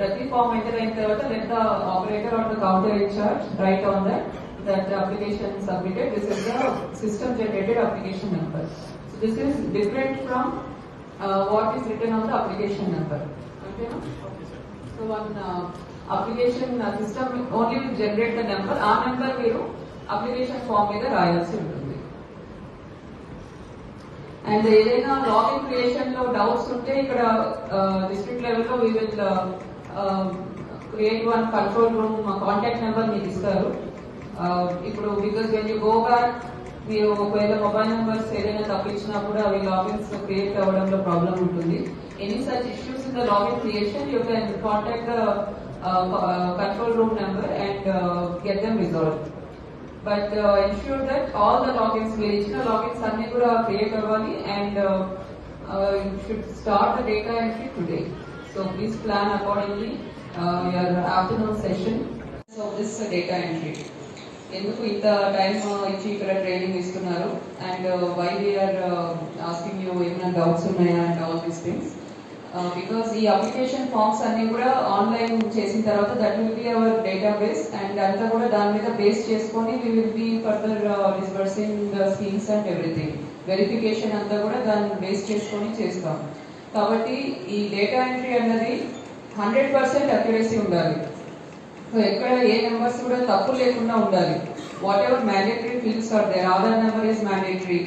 ప్రతి form enter అయిన తర్వాత let the operator or the counter in charge write on that the application submitted. This is the system generated application number. So this is different from what is written on the application number. Okay, no? Okay, sir. So one application system only will generate the number. Our number మీరు application form మీద రాయాల్సి ఉంటుంది. And ఏదైనా login creation లో doubts ఉంటే ఇక్కడ district లెవెల్లో we will create one control room contact number మీకు ఇస్తారు. ఇప్పుడు because when you go back మీరు ఒకవేళ మొబైల్ నెంబర్స్ ఏదైనా తప్పించినప్పుడు అవి లాగిన్స్ క్రియేట్ అవ్వడంలో ప్రాబ్లం ఉంటుంది. Any such issues in the login creation you can contact the control room number and get them resolve. But ensure that all the logins మీరు ఇచ్చిన logins అన్ని కూడా create అవ్వాలి and you should start the data entry today. So please plan accordingly your afternoon session. So this data entry ఎందుకు ఇంత time ఇచ్చి ఇక్కడ training ఇస్తున్నారు and why we are asking you ఏమైనా డౌట్స్ ఉన్నాయా and all these things. Because ఈ application forms అన్ని కూడా ఆన్లైన్ చేసిన తర్వాత that will be our database and అంతా కూడా దాని మీద బేస్ చేసుకొని we will be further disbursing the schemes and everything. Verification అంతా కూడా దాన్ని బేస్ చేసుకొని చేస్తాం. కాబట్టి ఈ డేటా ఎంట్రీ అన్నది 100% అక్యురసీ ఉండాలి. సో ఎక్కడ ఏ నెంబర్స్ కూడా తప్పు లేకుండా ఉండాలి. Whatever mandatory fields are there, Aadhaar number is mandatory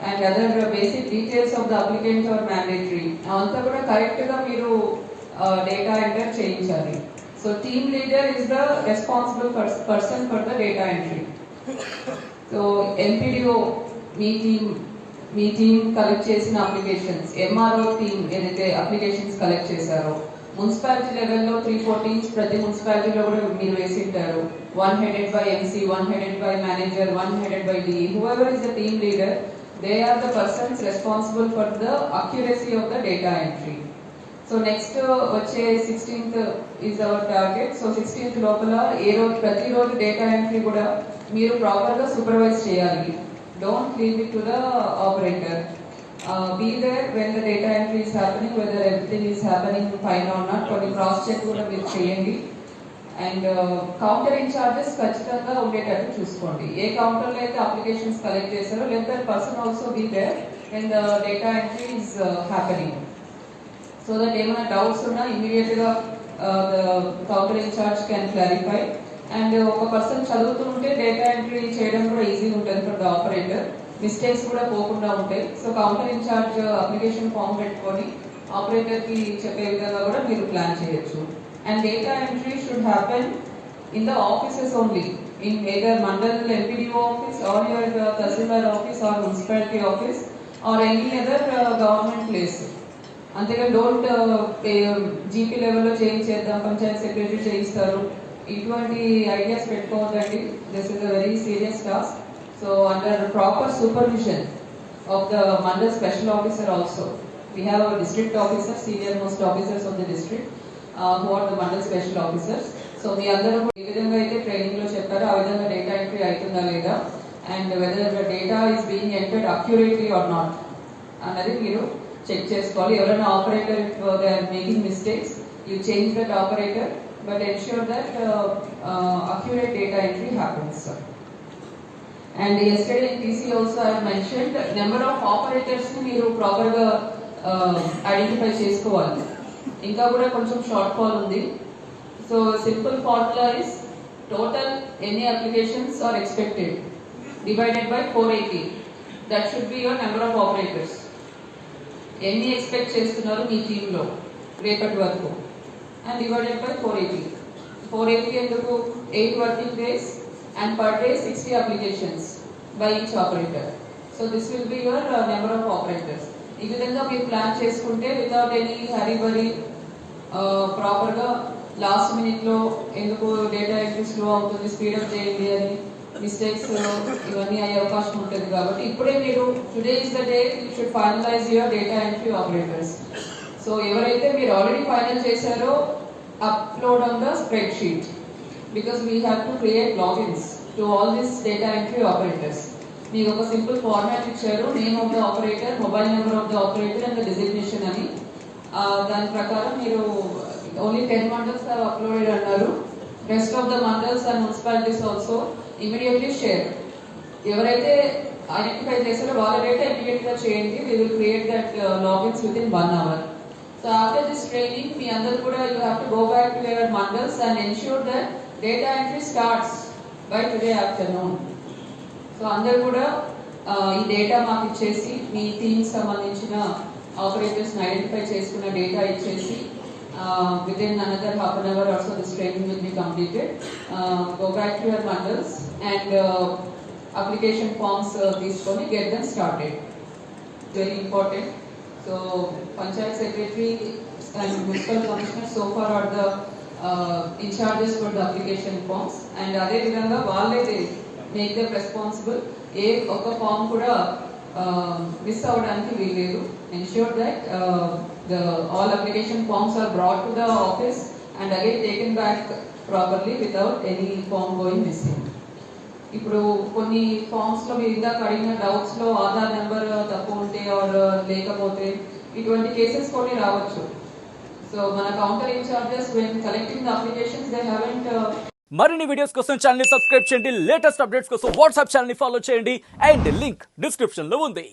and other basic details of the applicant are mandatory. అంతా కూడా కరెక్ట్ గా మీరు డేటా ఎంటర్ చేయించాలి. So team leader is the responsible person for the data entry. So MPDO మీ team collect చేసిన applications, MRO team ఏదైతే applications collect చేశారో, municipality లెవెల్లో 3-4 టీమ్స్ ప్రతి మున్సిపాలిటీలో కూడా మీరు వేసి ఉంటారు. 1 headed by MC, 1 headed by manager, 1 headed by DE. Whoever is the team leader, they are the persons responsible for the accuracy of the data entry. So next వచ్చే 16th is our target. So 16th లోపల ప్రతిరోజు data entry కూడా మీరు proper గా supervise చేయాలి. Don't leave it to the operator. Be there when the data entry is happening, whether everything is happening fine or not. కొన్ని cross check కూడా మీరు చేయండి. అండ్ కౌంటర్ ఇన్ఛార్జెస్ ఖచ్చితంగా ఉండేటట్టు చూసుకోండి. ఏ కౌంటర్లో అయితే అప్లికేషన్స్ కలెక్ట్ చేశారో let that person also be there when the data entry is happening. So that ఏమైనా డౌట్స్ ఉన్నా ఇమీడియట్ గా counter incharge can clarify. And ఒక పర్సన్ చదువుతుంటే డేటా ఎంట్రీ చేయడం కూడా ఈజీ ఉంటుంది ఫర్ ద ఆపరేటర్. మిస్టేక్స్ కూడా పోకుండా ఉంటాయి. So counter incharge application form పెట్టుకొని ఆపరేటర్ కి చెప్పే విధంగా కూడా మీరు ప్లాన్ చేయొచ్చు. And data entry should happen in the offices only, in either mandal MPDO office or your tahsildar office or municipality office or any other government place. అంతేగాని don't GP లెవెల్లో చేయించేద్దాం, పంచాయత్ సెక్రటరీ చేయిస్తారు, ఇటువంటి ఐడియాస్ పెట్టుకోవద్దండి. This is a very serious task. So under proper supervision of the Mandal special officer also, we have our district officers, senior most officers of the district, who are the Mandal special officers. So మీ అందరూ ఏ విధంగా అయితే training లో చెప్పారో ఆ విధంగా data entry అవుతుందా లేదా and whether the data is being entered accurately or not అన్నది మీరు చెక్ చేసుకోవాలి. ఎవరైనా operator they are making mistakes, you change that operator, but ensure that accurate data entry happens. And yesterday in TC also I have mentioned number of operators ని మీరు proper గా identify చేసుకోవాలి. ఇంకా కూడా కొంచెం షార్ట్ ఫాల్ ఉంది. So simple formula is total any applications are expected divided by 480. That should be your number of operators. ఎన్ని expect చేస్తున్నారు మీ టీంలో రేపటి వరకు అండ్ డివైడెడ్ బై 480. 480 ఎందుకు 8 working days and per day 60 applications by each operator. So this will be your number of operators. ఈ విధంగా మీరు ప్లాన్ చేసుకుంటే వితౌట్ ఎనీ హరీబరీ ప్రాపర్ గా లాస్ట్ మినిట్ లో ఎందుకు డేటా ఎంట్రీ స్లో అవుతుంది, స్పీడప్ చేయండి అని మిస్టేక్స్ ఇవన్నీ అయ్యే అవకాశం ఉంటుంది. కాబట్టి ఇప్పుడే మీరు today is the day you should finalise your data entry operators. So ఎవరైతే మీరు ఆల్రెడీ ఫైనల్ చేశారో upload on the spreadsheet, because we have to create logins to all these data entry operators. మీకు ఒక simple format ఇచ్చారు, name of the operator, mobile number of the operator and the designation అని. దాని ప్రకారం మీరు only 10 mandals have uploaded annaru. Rest of the mandals and municipalities also immediately share. ఎవరైతే identify చేశారో వాళ్ళ డేటా ఇమీడియట్ గా చేయండి. We will create that logins within 1 hour. So after this training, మీ అందరూ కూడా you have to go back to your mandals and ensure that data entry starts by today afternoon. So అందరూ కూడా ఈ data మాకు ఇచ్చేసి మీ team సంబంధించిన operators identify చేసుకున్న data ఇచ్చేసి within another half an hour or so this training will be completed. Go back to your mandals and application forms తీసుకొని get them started. Very important. So Panchayat Secretary and Municipal Commissioner so far are the in charges for the application forms, and అదే విధంగా వాళ్ళే make them responsible. ఏ ఒక్క form కూడా miss అవ్వడానికి వీల్లేదు. Ensure that all application forms are brought to the office and again taken back properly without any form going missing. ఇప్పుడు కొన్ని forms లో మీరు ఇందాక అడిగిన డౌట్స్ లో ఆధార్ నెంబర్ తప్పు ఉంటే ఆర్ లేకపోతే ఇటువంటి కేసెస్ కొన్ని రావచ్చు. సో మన counter in-charges when collecting the applications they haven't. మరిన్ని వీడియోస్ కోసం ఛానల్ ని సబ్స్క్రైబ్ చేయండి, లేటెస్ట్ అప్డేట్స్ కోసం వాట్సాప్ ఛానల్ ని ఫాలో చేయండి అండ్ లింక్ డిస్క్రిప్షన్ లో ఉంది.